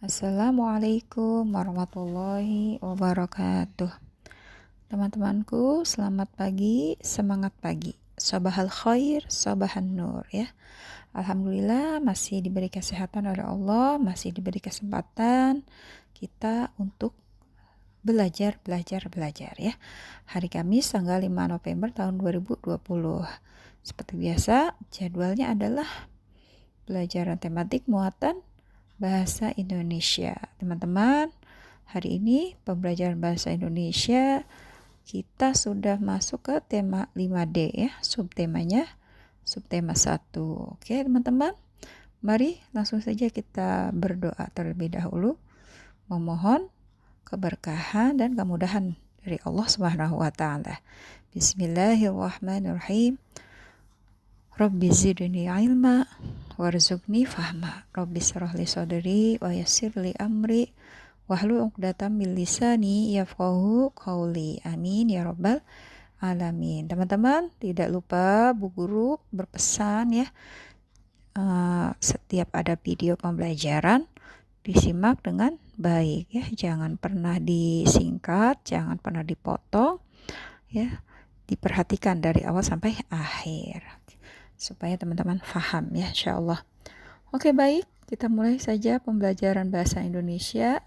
Assalamualaikum warahmatullahi wabarakatuh. Teman-temanku, selamat pagi, semangat pagi. Sabahal khair, sabahan nur ya. Alhamdulillah masih diberi kesehatan oleh Allah, masih diberi kesempatan kita untuk belajar ya. Hari Kamis tanggal 5 November tahun 2020. Seperti biasa, jadwalnya adalah pelajaran tematik muatan bahasa Indonesia. Teman-teman, hari ini pembelajaran bahasa Indonesia kita sudah masuk ke tema 5D ya, subtemanya subtema 1. Oke, teman-teman. Mari langsung saja kita berdoa terlebih dahulu, memohon keberkahan dan kemudahan dari Allah Subhanahu wa taala. Bismillahirrahmanirrahim. Rabbi zidni ilma warzuqni fahma. Rabbi shrah li sadri wa yassir li amri wahlul 'uqdatam min lisani yafqahu qauli. Amin ya rabbal alamin. Teman-teman, tidak lupa Bu Guru berpesan ya, setiap ada video pembelajaran disimak dengan baik ya, jangan pernah disingkat, jangan pernah dipotong ya, diperhatikan dari awal sampai akhir supaya teman-teman paham ya, insyaallah. Oke, baik, kita mulai saja pembelajaran bahasa Indonesia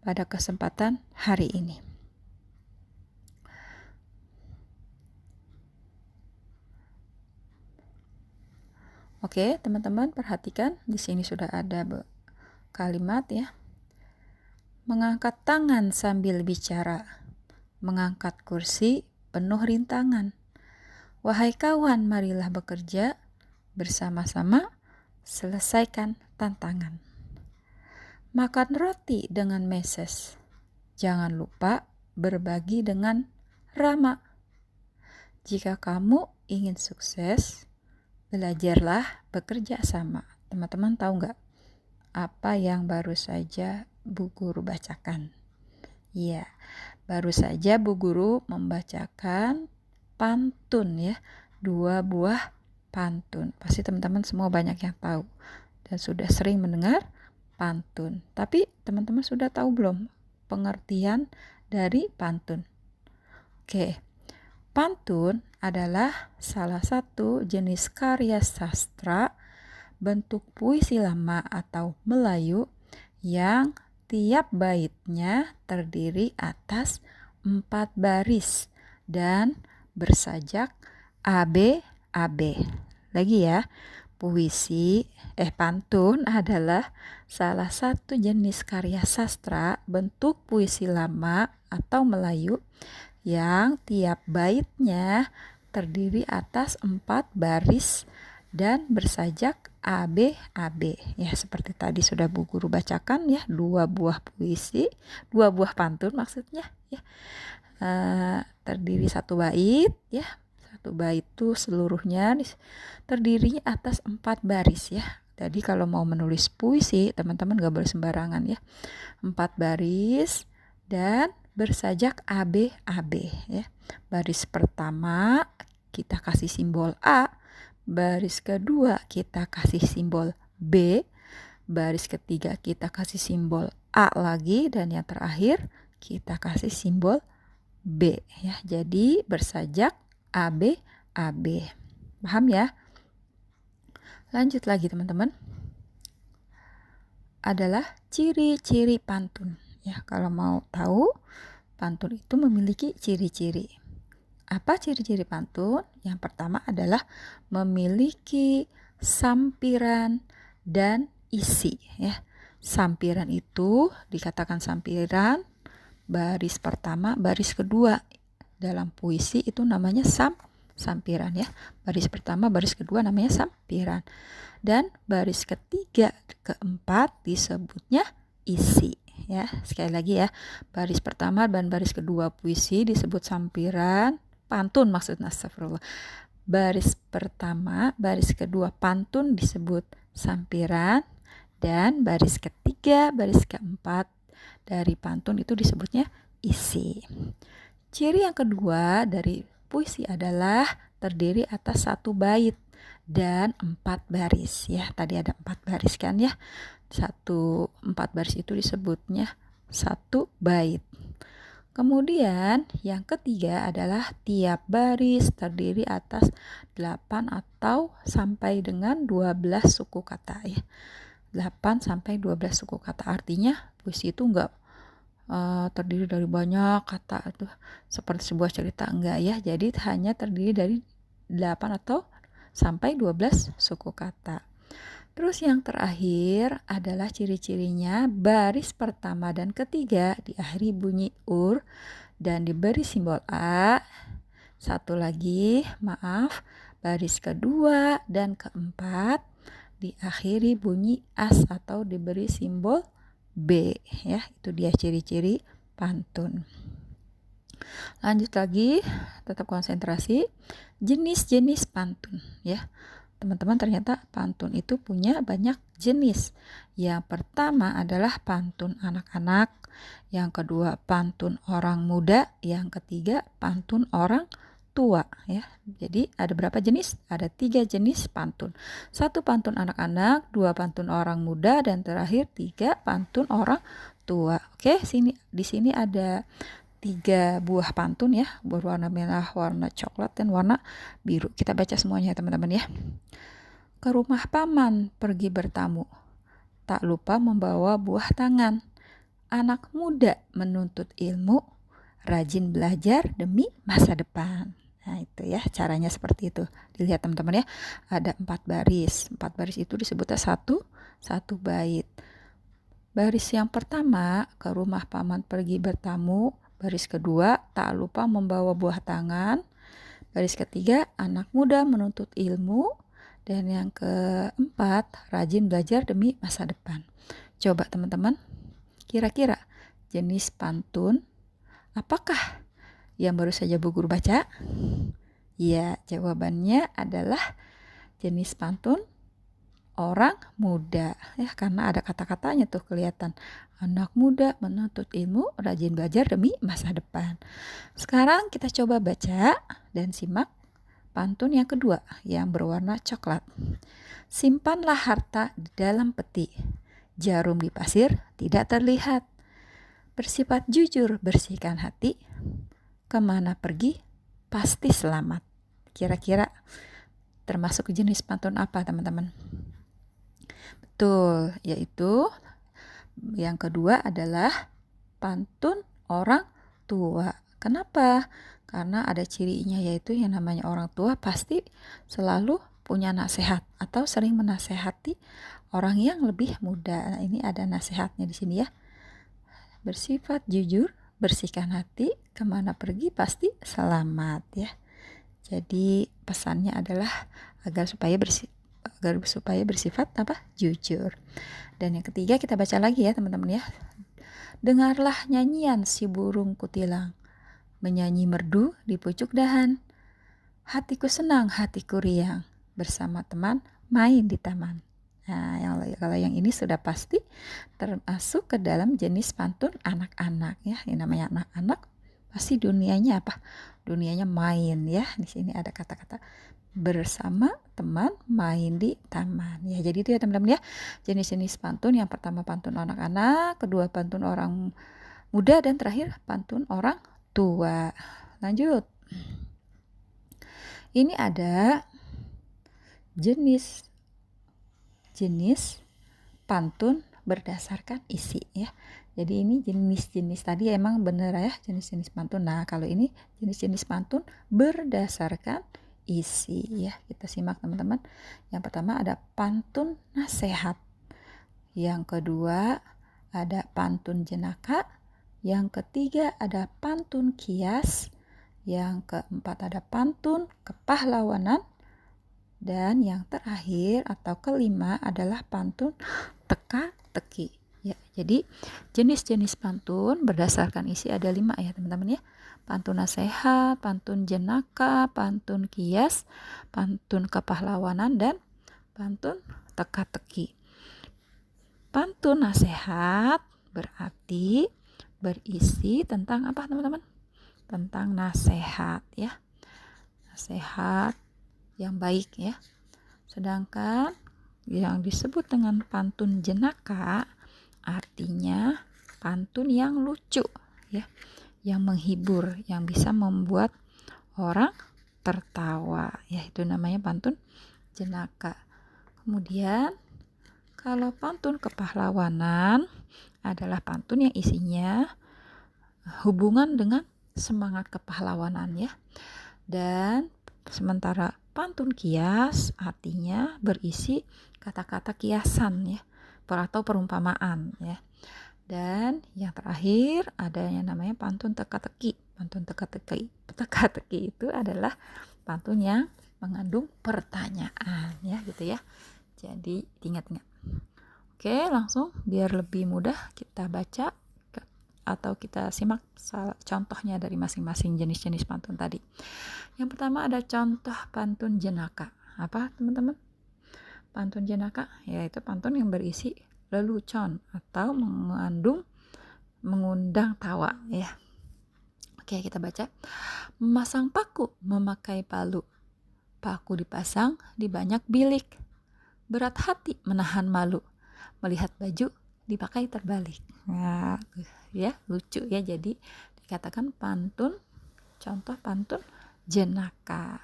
pada kesempatan hari ini. Oke, teman-teman perhatikan, di sini sudah ada kalimat ya. Mengangkat tangan sambil bicara, mengangkat kursi penuh rintangan. Wahai kawan, marilah bekerja bersama-sama selesaikan tantangan. Makan roti dengan meses. Jangan lupa berbagi dengan Rama. Jika kamu ingin sukses, belajarlah bekerja sama. Teman-teman tahu nggak apa yang baru saja Bu Guru bacakan? Ya, baru saja Bu Guru membacakan pantun ya, 2 buah pantun. Pasti teman-teman semua banyak yang tahu dan sudah sering mendengar pantun. Tapi teman-teman sudah tahu belum pengertian dari pantun? Oke, pantun adalah salah satu jenis karya sastra bentuk puisi lama atau Melayu yang tiap baitnya terdiri atas 4 baris dan bersajak AB. Lagi ya, pantun adalah salah satu jenis karya sastra bentuk puisi lama atau Melayu yang tiap baitnya terdiri atas 4 baris dan bersajak AB. Ya, seperti tadi sudah Bu Guru bacakan ya, 2 buah puisi, 2 buah pantun maksudnya ya. Terdiri 1 bait ya. 1 bait itu seluruhnya terdiri atas 4 baris ya. Jadi kalau mau menulis puisi, teman-teman gak boleh sembarangan ya. 4 baris dan bersajak AB ya. Baris pertama kita kasih simbol A, baris kedua kita kasih simbol B, baris ketiga kita kasih simbol A lagi, dan yang terakhir kita kasih simbol B ya. Jadi bersajak AB. Paham ya? Lanjut lagi teman-teman. Adalah ciri-ciri pantun ya. Kalau mau tahu, pantun itu memiliki ciri-ciri. Apa ciri-ciri pantun? Yang pertama adalah memiliki sampiran dan isi ya. Sampiran itu dikatakan sampiran baris pertama, baris kedua. Dalam puisi itu namanya sampiran ya. Baris pertama, baris kedua namanya sampiran. Dan baris ketiga, keempat disebutnya isi ya. Sekali lagi ya, baris pertama dan baris kedua puisi disebut sampiran, pantun maksudnya, astagfirullah. Baris pertama, baris kedua pantun disebut sampiran, dan baris ketiga, baris keempat dari pantun itu disebutnya isi. Ciri yang kedua dari puisi adalah terdiri atas 1 bait. dan 4 baris ya. Tadi ada 4 baris kan ya. 4 baris itu disebutnya 1 bait. Kemudian yang ketiga adalah tiap baris terdiri atas 8 atau sampai dengan 12 suku kata ya. 8 sampai 12 suku kata. Artinya puisi itu enggak terdiri dari banyak kata itu seperti sebuah cerita, enggak ya. Jadi hanya terdiri dari 8 atau sampai 12 suku kata. Terus yang terakhir adalah ciri-cirinya baris pertama dan ketiga diakhiri bunyi ur dan diberi simbol A. Satu lagi, maaf, baris kedua dan keempat diakhiri bunyi as atau diberi simbol B ya. Itu dia ciri-ciri pantun. Lanjut lagi, tetap konsentrasi. Jenis-jenis pantun ya. Teman-teman, ternyata pantun itu punya banyak jenis. Yang pertama adalah pantun anak-anak, yang kedua pantun orang muda, yang ketiga pantun orang tua ya. Jadi ada berapa jenis? Ada 3 jenis pantun. 1 pantun anak-anak, 2 pantun orang muda, dan terakhir 3 pantun orang tua. Oke, di sini ada 3 buah pantun ya, berwarna merah, warna coklat, dan warna biru. Kita baca semuanya ya teman-teman ya. Ke rumah paman pergi bertamu, tak lupa membawa buah tangan. Anak muda menuntut ilmu, rajin belajar demi masa depan. Nah itu ya, caranya seperti itu. Dilihat teman-teman ya, ada 4 baris. 4 baris itu disebutnya satu bait. Baris yang pertama, ke rumah paman pergi bertamu. Baris kedua, tak lupa membawa buah tangan. Baris ketiga, anak muda menuntut ilmu. Dan yang keempat, rajin belajar demi masa depan. Coba teman-teman, kira-kira jenis pantun apakah yang baru saja Bu Guru baca? Ya, jawabannya adalah jenis pantun orang muda ya, karena ada kata-katanya tuh kelihatan. Anak muda menuntut ilmu, rajin belajar demi masa depan. Sekarang kita coba baca dan simak pantun yang kedua yang berwarna coklat. Simpanlah harta di dalam peti, jarum di pasir tidak terlihat. Bersifat jujur, bersihkan hati, kemana pergi pasti selamat. Kira-kira termasuk jenis pantun apa teman-teman? Betul, yaitu yang kedua adalah pantun orang tua. Kenapa? Karena ada cirinya, yaitu yang namanya orang tua pasti selalu punya nasihat atau sering menasehati orang yang lebih muda. Nah, ini ada nasihatnya di sini ya. Bersifat jujur, bersihkan hati, kemana pergi pasti selamat ya. Jadi pesannya adalah agar supaya bersifat jujur. Dan yang ketiga kita baca lagi ya teman-teman ya. Dengarlah nyanyian si burung kutilang, menyanyi merdu di pucuk dahan. Hatiku senang, hatiku riang, bersama teman main di taman. Nah, kalau yang ini sudah pasti termasuk ke dalam jenis pantun anak-anak ya. Yang namanya anak-anak pasti dunianya apa? Dunianya main ya. Di sini ada kata-kata bersama teman main di taman ya. Jadi itu ya teman-teman ya, jenis-jenis pantun. Yang pertama pantun anak-anak, kedua pantun orang muda, dan terakhir pantun orang tua. Lanjut, ini ada jenis pantun berdasarkan isi ya. Jadi ini jenis-jenis tadi emang bener ya, jenis-jenis pantun. Nah kalau ini jenis-jenis pantun berdasarkan isi ya. Kita simak teman-teman. Yang pertama ada pantun nasihat, yang kedua ada pantun jenaka, yang ketiga ada pantun kias, yang keempat ada pantun kepahlawanan, dan yang terakhir atau kelima adalah pantun teka-teki ya. Jadi jenis-jenis pantun berdasarkan isi ada 5 ya teman-teman ya. Pantun nasihat, pantun jenaka, pantun kias, pantun kepahlawanan, dan pantun teka-teki. Pantun nasihat berarti berisi tentang apa teman-teman? Tentang nasihat ya. Nasihat yang baik ya. Sedangkan yang disebut dengan pantun jenaka artinya pantun yang lucu, ya, yang menghibur, yang bisa membuat orang tertawa, ya, itu namanya pantun jenaka. Kemudian kalau pantun kepahlawanan adalah pantun yang isinya hubungan dengan semangat kepahlawanan, ya. Dan sementara pantun kias artinya berisi kata-kata kiasan, ya, atau perumpamaan, ya. Dan yang terakhir ada yang namanya pantun teka-teki. Pantun teka-teki itu adalah pantun yang mengandung pertanyaan, ya, gitu ya. Jadi ingat-ingat. Oke, langsung biar lebih mudah kita baca atau kita simak contohnya dari masing-masing jenis-jenis pantun tadi. Yang pertama ada contoh pantun jenaka. Apa, teman-teman? Pantun jenaka yaitu pantun yang berisi lelucon atau mengundang tawa, ya. Oke, kita baca. Memasang paku, memakai palu. Paku dipasang di banyak bilik. Berat hati menahan malu. Melihat baju dipakai terbalik. Nah, ya, lucu ya. Jadi dikatakan pantun, contoh pantun jenaka.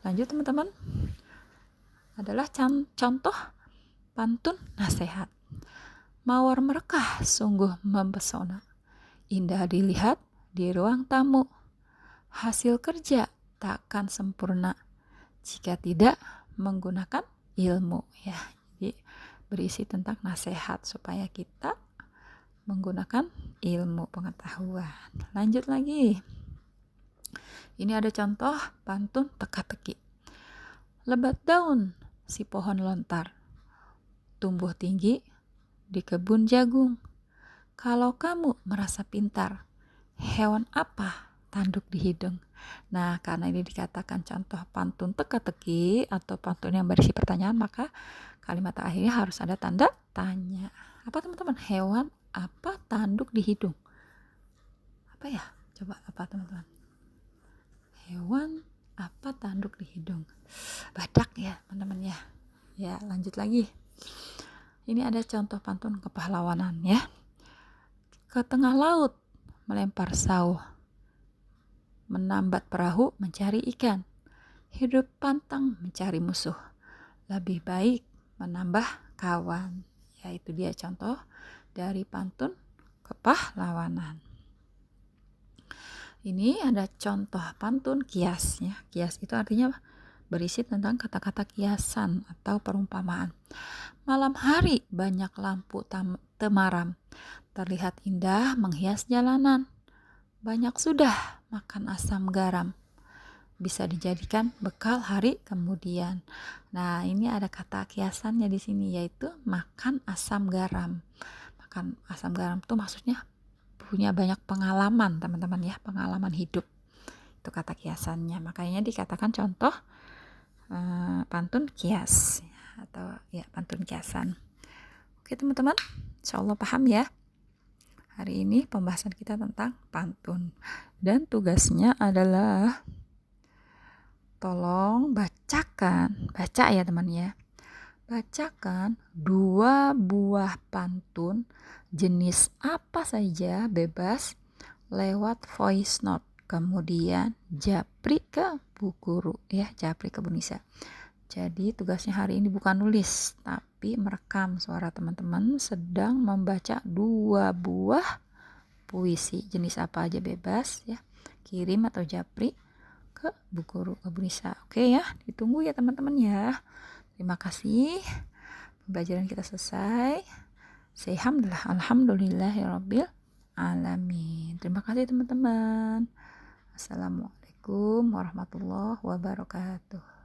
Lanjut, teman-teman. Adalah contoh pantun nasihat. Mawar merekah sungguh mempesona. Indah dilihat di ruang tamu. Hasil kerja takkan sempurna jika tidak menggunakan ilmu, ya. Jadi berisi tentang nasihat supaya kita menggunakan ilmu pengetahuan. Lanjut lagi. Ini ada contoh pantun teka-teki. Lebat daun si pohon lontar, tumbuh tinggi di kebun jagung. Kalau kamu merasa pintar, hewan apa tanduk di hidung? Nah, karena ini dikatakan contoh pantun teka-teki atau pantun yang berisi pertanyaan, maka kalimat akhirnya harus ada tanda tanya. Apa, teman-teman? Hewan apa tanduk di hidung? Apa ya? Coba apa, teman-teman? Hewan apa tanduk di hidung? Badak, ya, teman-teman, ya. Ya, lanjut lagi. Ini ada contoh pantun kepahlawanan, ya. Ke tengah laut melempar sauh, menambat perahu mencari ikan. Hidup pantang mencari musuh, lebih baik menambah kawan. Yaitu dia contoh dari pantun kepahlawanan. Ini ada contoh pantun kias, ya. Kias itu artinya berisi tentang kata-kata kiasan atau perumpamaan. Malam hari banyak lampu temaram, terlihat indah menghias jalanan. Banyak sudah makan asam garam, bisa dijadikan bekal hari kemudian. Nah, ini ada kata kiasannya di sini, yaitu makan asam garam. Makan asam garam itu maksudnya punya banyak pengalaman, teman-teman, ya, pengalaman hidup. Itu kata kiasannya. Makanya dikatakan contoh pantun kias atau ya pantun kiasan. Oke, teman-teman, insyaallah paham ya. Hari ini pembahasan kita tentang pantun. Dan tugasnya adalah tolong baca ya, teman, ya. Bacakan 2 buah pantun jenis apa saja bebas lewat voice note. Kemudian japri ke Bu Guru, ya, japri ke Bu Nisa. Jadi tugasnya hari ini bukan nulis, tapi merekam suara teman-teman sedang membaca 2 buah puisi jenis apa aja bebas, ya. Kirim atau japri ke Bu Guru, ke Bu Nisa. Oke, ya, ditunggu ya, teman-teman, ya. Terima kasih. Pembelajaran kita selesai. Alhamdulillahirabbil alamin. Terima kasih, teman-teman. Assalamualaikum warahmatullahi wabarakatuh.